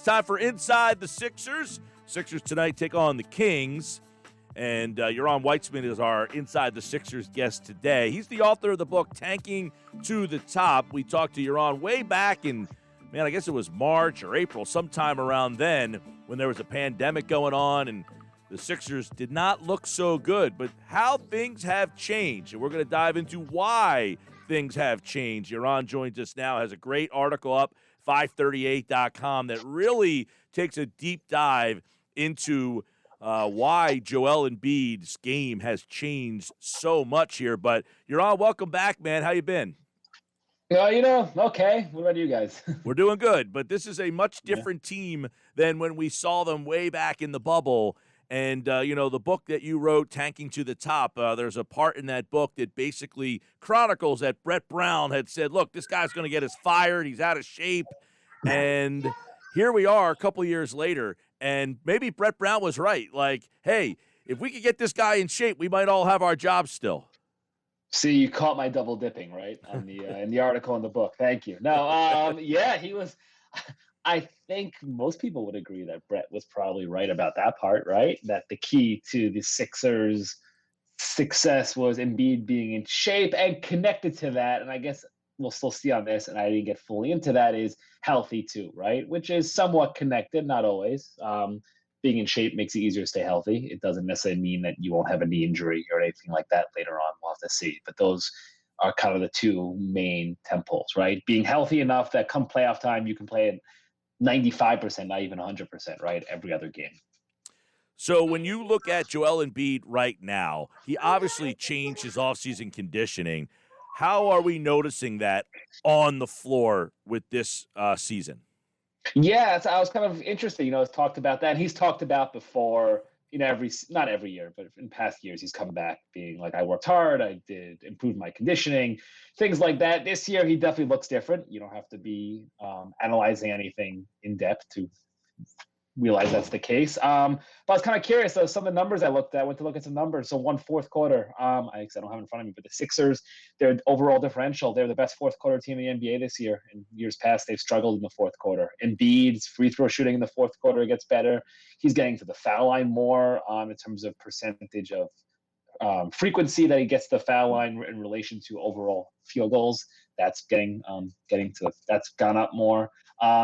time for Inside the Sixers. Sixers tonight take on the Kings. And Yaron Weitzman is our Inside the Sixers guest today. He's the author of the book, Tanking to the Top. We talked to Yaron way back in, I guess it was March or April, sometime around then, when there was a pandemic going on and the Sixers did not look so good. But how things have changed, and we're going to dive into why things have changed. Yaron joins us now, has a great article up, 538.com, that really takes a deep dive into why Joel Embiid's game has changed so much here. But Yaron, welcome back, man. How you been? Okay. What about you guys? We're doing good, but this is a much different team than when we saw them way back in the bubble. And, the book that you wrote, Tanking to the Top, there's a part in that book that basically chronicles that Brett Brown had said, look, this guy's going to get us fired. He's out of shape. And here we are a couple years later. And maybe Brett Brown was right. Like, hey, if we could get this guy in shape, we might all have our jobs still. See, you caught my double dipping, right, on the in the article in the book. Thank you. No, he was. I think most people would agree that Brett was probably right about that part, right? That the key to the Sixers' success was Embiid being in shape, and connected to that, and I guess we'll still see on this, and I didn't get fully into that, is healthy too, right? Which is somewhat connected, not always. Being in shape makes it easier to stay healthy. It doesn't necessarily mean that you won't have a knee injury or anything like that later on. We'll have to see. But those are kind of the two main temples, right? Being healthy enough that come playoff time, you can play at 95%, not even 100%, right? Every other game. So when you look at Joel Embiid right now, he obviously changed his offseason conditioning. How are we noticing that on the floor with this season? Yeah, I was kind of interested. He's talked about that. He's talked about before, not every year, but in past years, he's come back being like, I worked hard, I did improve my conditioning, things like that. This year, he definitely looks different. You don't have to be analyzing anything in depth to realize that's the case. But I was kind of curious, though, some of the numbers I went to look at some numbers. So one fourth quarter, I don't have it in front of me, but the Sixers, their overall differential, they're the best fourth quarter team in the NBA this year. In years past, they've struggled in the fourth quarter. Embiid's free throw shooting in the fourth quarter gets better. He's getting to the foul line more in terms of percentage of frequency that he gets to the foul line in relation to overall field goals. That's that's gone up more.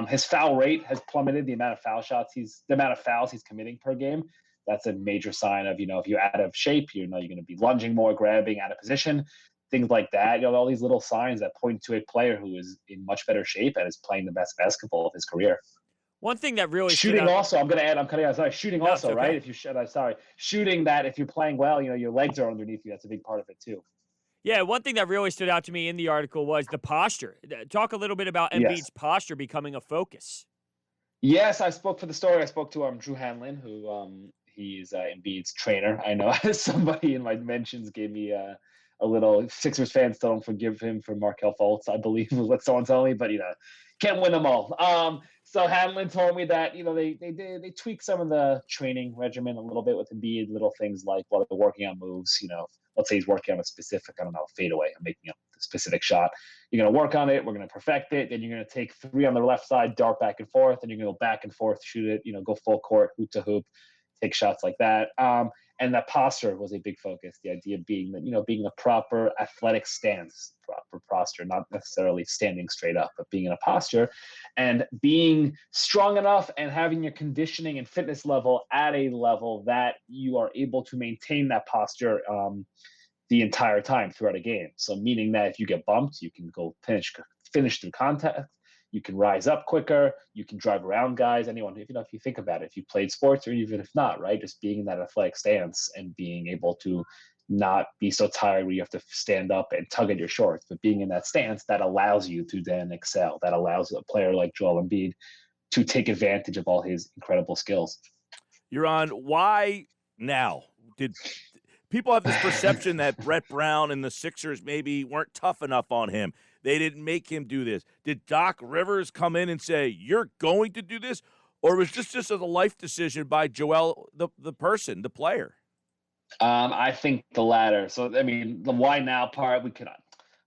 His foul rate has plummeted. The amount of fouls he's committing per game. That's a major sign of, if you're out of shape, you're going to be lunging more, grabbing out of position, things like that. All these little signs that point to a player who is in much better shape and is playing the best basketball of his career. One thing that really shooting also, I'm going to add, I'm cutting out, sorry, shooting no, also, okay. Right? If you should, I'm sorry, shooting that if you're playing well, your legs are underneath you. That's a big part of it too. Yeah, one thing that really stood out to me in the article was the posture. Talk a little bit about Embiid's posture becoming a focus. Yes, I spoke for the story. I spoke to Drew Hanlon, who he's Embiid's trainer. I know somebody in my mentions gave me a little Sixers fans still don't forgive him for Markelle Fultz, I believe was what someone told me, but can't win them all. So Hanlon told me that they tweaked some of the training regimen a little bit with Embiid, little things like while they're working on moves. Let's say he's working on a specific, fadeaway. I'm making up a specific shot. You're going to work on it. We're going to perfect it. Then you're going to take 3 on the left side, dart back and forth, and you're going to go back and forth, shoot it. Go full court, hoop to hoop, take shots like that. And that posture was a big focus. The idea being that, being a proper athletic stance, proper posture, not necessarily standing straight up, but being in a posture and being strong enough and having your conditioning and fitness level at a level that you are able to maintain that posture the entire time throughout a game. So meaning that if you get bumped, you can go finish through contact. You can rise up quicker. You can drive around guys. Anyone, if you think about it, if you played sports or even if not, right, just being in that athletic stance and being able to not be so tired where you have to stand up and tug at your shorts, but being in that stance that allows you to then excel. That allows a player like Joel Embiid to take advantage of all his incredible skills. Yaron, why now? Did people have this perception that Brett Brown and the Sixers maybe weren't tough enough on him? They didn't make him do this. Did Doc Rivers come in and say, you're going to do this? Or was this just a life decision by Joel, the person, the player? I think the latter. So, the why now part,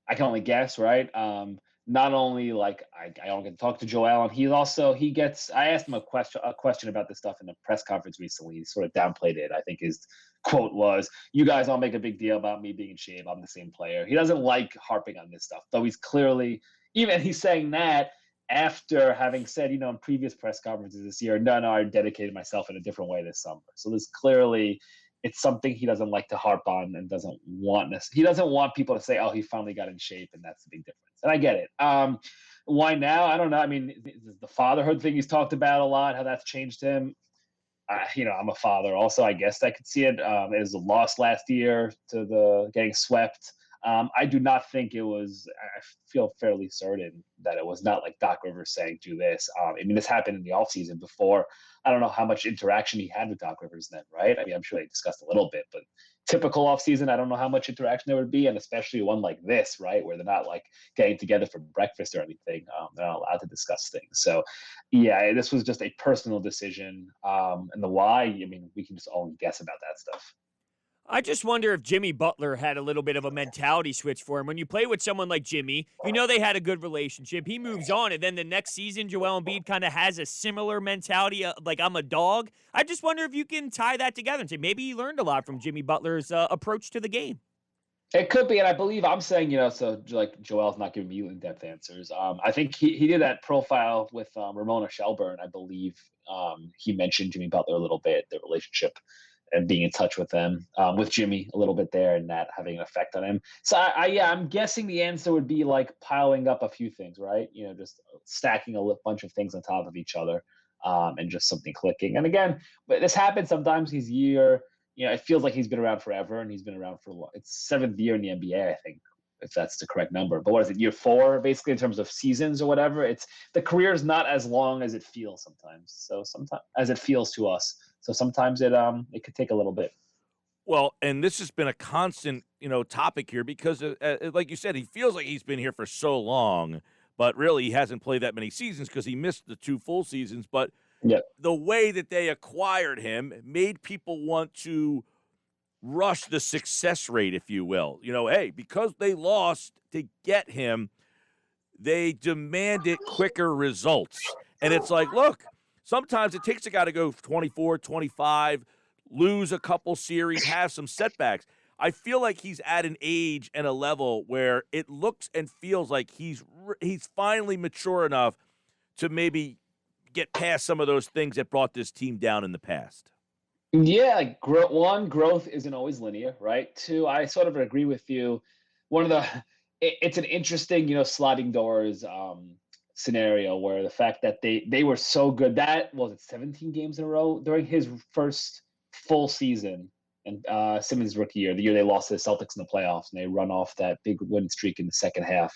I can only guess, right? not only like I don't get to talk to Joel, and I asked him a question about this stuff in a press conference recently. He sort of downplayed it. I think his quote was, "You guys all make a big deal about me being in shape. I'm the same player." He doesn't like harping on this stuff, though he's clearly, even he's saying that after having said, in previous press conferences this year, no, I dedicated myself in a different way this summer. So there's clearly, it's something he doesn't like to harp on and he doesn't want people to say, oh, he finally got in shape, and that's the big difference. And I get it. Why now? I don't know. I mean, the fatherhood thing he's talked about a lot, how that's changed him. I'm a father also. I guess I could see it. It was a loss last year to the getting swept. I do not think it was. I feel fairly certain that it was not like Doc Rivers saying, do this. This happened in the offseason before. I don't know how much interaction he had with Doc Rivers then, right? I mean, I'm sure they discussed a little bit, but typical offseason, I don't know how much interaction there would be, and especially one like this, right, where they're not like getting together for breakfast or anything. They're not allowed to discuss things. So, yeah, this was just a personal decision. And the why, we can just all guess about that stuff. I just wonder if Jimmy Butler had a little bit of a mentality switch for him. When you play with someone like Jimmy, they had a good relationship. He moves on, and then the next season, Joel Embiid kind of has a similar mentality, like I'm a dog. I just wonder if you can tie that together and say maybe he learned a lot from Jimmy Butler's approach to the game. It could be, and I believe I'm saying, so like Joel's not giving me in-depth answers. I think he did that profile with Ramona Shelburne. I believe he mentioned Jimmy Butler a little bit, the relationship, and being in touch with them, with Jimmy a little bit there, and that having an effect on him. So I'm guessing the answer would be like piling up a few things, right? Just stacking a bunch of things on top of each other, and just something clicking. And again, but this happens sometimes. It feels like he's been around forever, and he's been around for it's 7th year in the NBA, I think, if that's the correct number. But what is it, year 4, basically, in terms of seasons or whatever? The career is not as long as it feels sometimes. So sometimes, as it feels to us. So sometimes it could take a little bit. Well, and this has been a constant, topic here because, like you said, he feels like he's been here for so long, but really he hasn't played that many seasons because he missed the 2 full seasons. But the way that they acquired him made people want to rush the success rate, if you will. Hey, because they lost to get him, they demanded quicker results. And it's like, look, sometimes it takes a guy to go 24, 25, lose a couple series, have some setbacks. I feel like he's at an age and a level where it looks and feels like he's finally mature enough to maybe get past some of those things that brought this team down in the past. Yeah, like growth isn't always linear, right? 2, I sort of agree with you. It's an interesting, sliding doors scenario where the fact that they were so good, that was it 17 games in a row during his first full season, and Simmons' rookie year, the year they lost to the Celtics in the playoffs, and they run off that big win streak in the second half.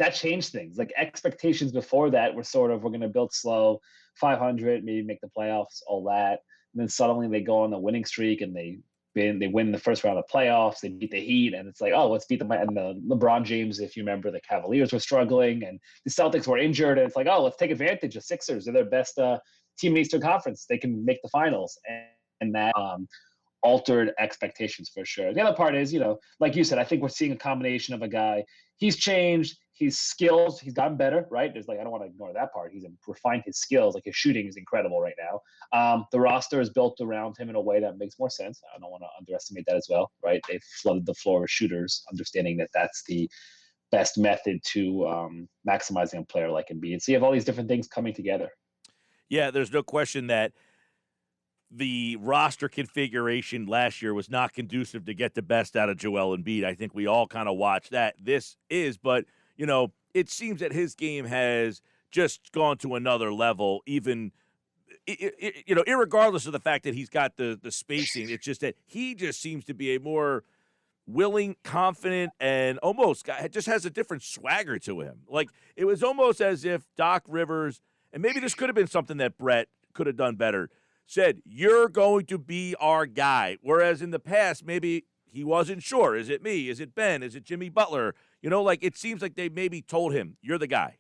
That changed things. Like expectations before that were sort of, we're going to build slow, 500, maybe make the playoffs, all that. And then suddenly they go on a winning streak, and they win the first round of playoffs. They beat the Heat, and it's like, oh, let's beat them. And LeBron James, if you remember, the Cavaliers were struggling, and the Celtics were injured, and it's like, oh, let's take advantage of Sixers. They're their best team in the Eastern Conference. They can make the finals, and that altered expectations for sure. The other part is, like you said, I think we're seeing a combination of a guy. He's changed his skills. He's gotten better, right? I don't want to ignore that part. He's refined his skills. Like his shooting is incredible right now. The roster is built around him in a way that makes more sense. I don't want to underestimate that as well, right? They've flooded the floor with shooters, understanding that that's the best method to maximizing a player like Embiid. So you have all these different things coming together. Yeah, there's no question that the roster configuration last year was not conducive to get the best out of Joel Embiid. I think we all kind of watched that. This is, but, it seems that his game has just gone to another level, even, irregardless of the fact that he's got the spacing. It's just that he just seems to be a more willing, confident, and almost just has a different swagger to him. Like, it was almost as if Doc Rivers, and maybe this could have been something that Brett could have done better, said, you're going to be our guy. Whereas in the past, maybe he wasn't sure. Is it me? Is it Ben? Is it Jimmy Butler? It seems like they maybe told him, you're the guy.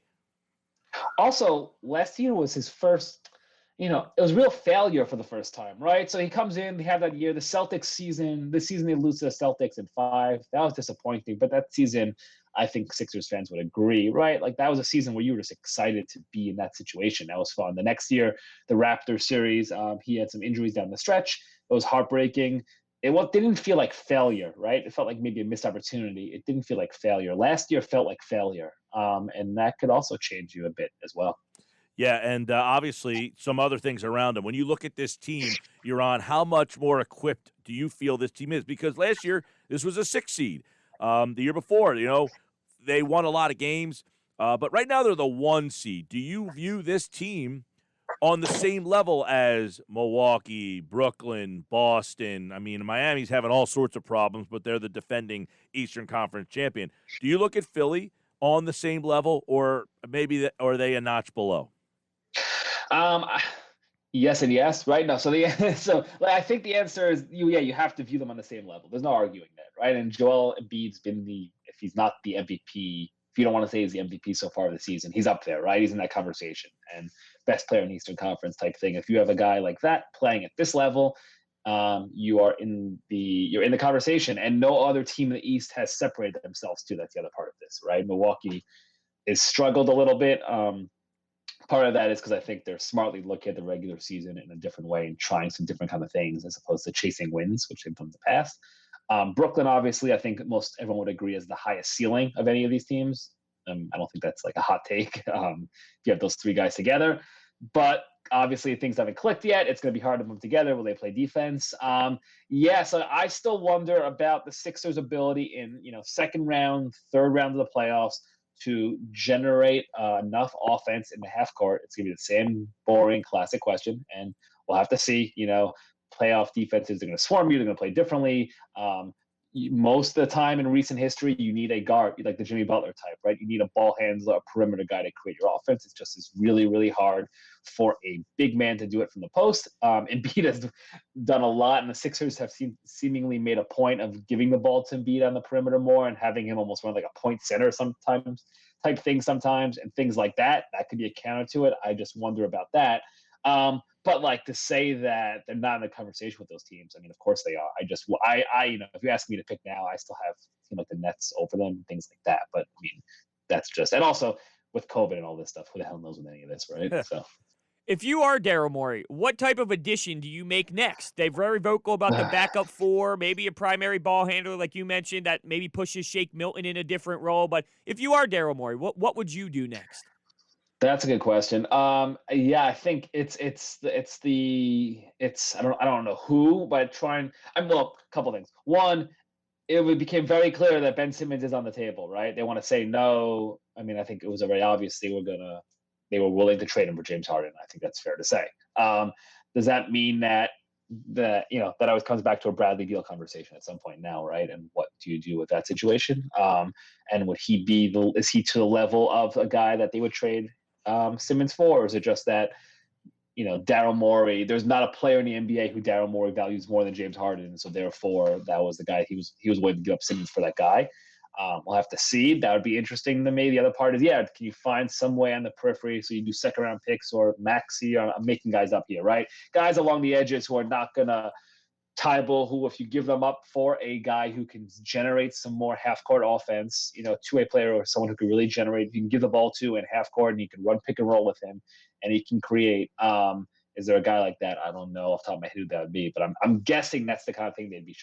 Also, last year was his first, it was a real failure for the first time, right? So he comes in, they have that year, the Celtics season. This season they lose to the Celtics in 5. That was disappointing. But that season, I think Sixers fans would agree, right? Like that was a season where you were just excited to be in that situation. That was fun. The next year, the Raptors series, he had some injuries down the stretch. It was heartbreaking. Didn't feel like failure, right? It felt like maybe a missed opportunity. It didn't feel like failure. Last year felt like failure, and that could also change you a bit as well. Yeah, and obviously some other things around them. When you look at this team, Yaron, how much more equipped do you feel this team is? Because last year, this was a 6 seed. The year before, they won a lot of games. But right now, they're the 1 seed. Do you view this team on the same level as Milwaukee, Brooklyn, Boston? I mean, Miami's having all sorts of problems, but they're the defending Eastern Conference champion. Do you look at Philly on the same level, or maybe are they a notch below? Yes and yes, right? No, so I think the answer is you have to view them on the same level. There's no arguing that, right? And Joel Embiid's been if he's not the MVP, if you don't want to say he's the MVP so far of the season, he's up there, right? He's in that conversation and best player in the Eastern Conference type thing. If you have a guy like that playing at this level, you're in the conversation, and no other team in the East has separated themselves too. That's the other part of this, right? Milwaukee has struggled a little bit. Part of that is because I think they're smartly looking at the regular season in a different way and trying some different kind of things as opposed to chasing wins, which they've done in the past. Brooklyn, obviously, I think most everyone would agree is the highest ceiling of any of these teams. I don't think that's like a hot take if you have those 3 guys together. But obviously, things haven't clicked yet. It's going to be hard to move together. Will they play defense? So I still wonder about the Sixers' ability in second round, third round of the playoffs to generate enough offense in the half court. It's going to be the same boring classic question, and we'll have to see. Playoff defenses are going to swarm you. They're going to play differently. Most of the time in recent history, you need a guard, like the Jimmy Butler type, right? You need a ball handler, a perimeter guy to create your offense. It's just really, really hard for a big man to do it from the post. Embiid has done a lot, and the Sixers have seemingly made a point of giving the ball to Embiid on the perimeter more and having him almost run like a point center sometimes, type thing sometimes, and things like that. That could be a counter to it. I just wonder about that. But like to say that they're not in the conversation with those teams, I mean, of course they are. If you ask me to pick now, I still have like the Nets over them, things like that. But I mean, that's just, and also with COVID and all this stuff, who the hell knows with any of this, right? So. If you are Daryl Morey, what type of addition do you make next? They're very vocal about the backup 4, maybe a primary ball handler, like you mentioned, that maybe pushes Shake Milton in a different role. But if you are Daryl Morey, what would you do next? That's a good question. I think I don't know who, but a couple things. One, it became very clear that Ben Simmons is on the table, right? They want to say no. I mean, I think it was very obvious they were willing to trade him for James Harden. I think that's fair to say. Does that mean that that always comes back to a Bradley Beal conversation at some point now, right? And what do you do with that situation? And would he is he to the level of a guy that they would trade Simmons for, or is it just that Daryl Morey, there's not a player in the NBA who Daryl Morey values more than James Harden, so therefore that was the guy he was willing to give up Simmons for that guy. We'll have to see. That would be interesting to me. The other part is, can you find some way on the periphery so you do second round picks or maxi? I'm making guys up here, right? Guys along the edges who are not gonna Tybal, who if you give them up for a guy who can generate some more half-court offense, two-way player or someone who can really generate, you can give the ball to in half-court and you can run pick and roll with him and he can create. Is there a guy like that? I don't know off the top of my head who that would be, but I'm guessing that's the kind of thing they'd be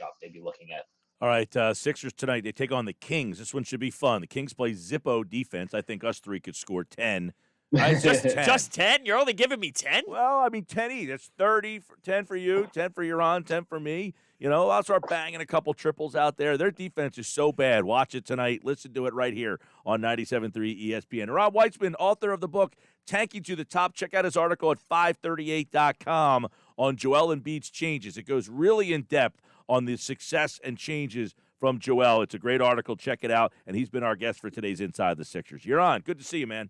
looking at. All right, Sixers tonight, they take on the Kings. This one should be fun. The Kings play Zippo defense. I think us 3 could score 10. Just 10? You're only giving me 10? Well, I mean, 10 each. That's 30, 10 for you, 10 for Yaron, 10 for me. I'll start banging a couple triples out there. Their defense is so bad. Watch it tonight. Listen to it right here on 97.3 ESPN. Yaron Weitzman, author of the book, Tanking to the Top. Check out his article at 538.com on Joel Embiid's changes. It goes really in depth on the success and changes from Joel. It's a great article. Check it out. And he's been our guest for today's Inside the Sixers. Yaron, good to see you, man.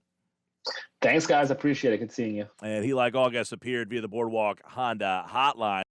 Thanks, guys. Appreciate it. Good seeing you. And he, like all guests, appeared via the Boardwalk Honda hotline.